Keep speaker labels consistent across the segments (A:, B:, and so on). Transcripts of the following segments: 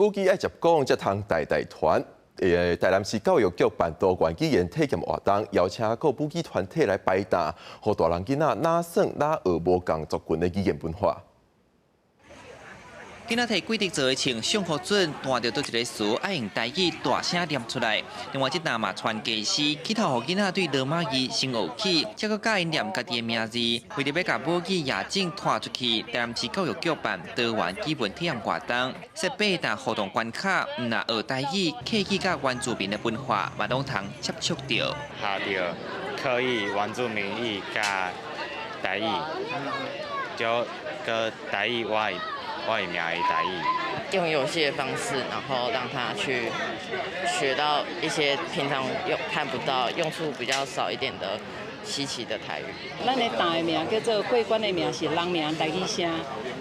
A: 母鸡爱接讲，才通代代传。台南市教育局办多元语言体验活动，邀请各母鸡团体来摆摊，让大人囡仔哪算哪学无共族群的语言文化。
B: 囡仔摕规定做的穿上课准，看到倒一个词，爱用台语大声念出来。另外，这单嘛传教士，企图让囡仔对罗马语先学起，再搁教因念家己的名字。为了要把母语亚种传出去，台南市教育局办多元语文体验活动，设备但互动关卡，唔那学台语、客语甲原住民的文化，嘛拢通接触到。
C: 学到客语、原住民语甲台语，就个台语我也名的台语，
D: 用游戏的方式，然后让他去学到一些平常看不到、用处比较少一点的稀奇的台语。
E: 咱的大的名叫做过关的名是人名台语声，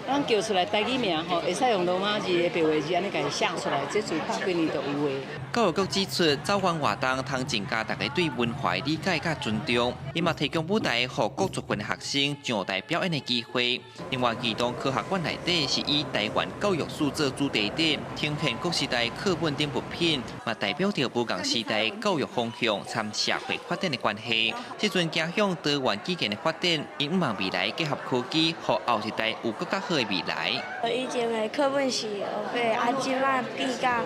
E: 咱叫出来台语名吼，会使用罗马字的白话字安尼家写出来，这最百几年都有的。
B: 教育局指出，早晚活动通增加大家对文化的理解甲尊重，伊嘛提供舞台，予各族群的学生上台表演的机会。另外，儿童科学馆内底是以台湾教育史做主题的，呈现各时代课本等物品，嘛代表着不同时代教育方向参社会发展的关系。这阵走向多元语言的发展，因望未来结合科技，予后一代有更加好的未来。
F: 以前的课本是学白，即摆比较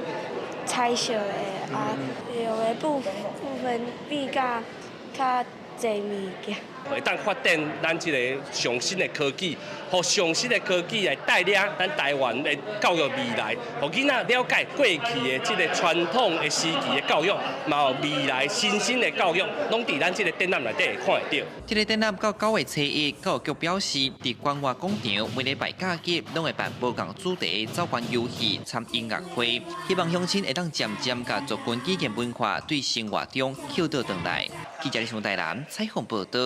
F: 彩色的，有的部分比较侪物件。
G: 会当发展咱这个上新的科技，和上新的科技来带领咱台湾的教育未来，让囡仔了解过去的这个传统的时期的教育，嘛有未来新兴的教育，拢伫咱这个展览内底会看得到。
B: 这个展览到9月初1，教育局表示，伫关外广场每礼拜假日拢会办不同主题的早关游戏、参音乐会，希望乡亲会当渐渐把族群语言文化对生活中扣到转来。记者李上台南采访报道。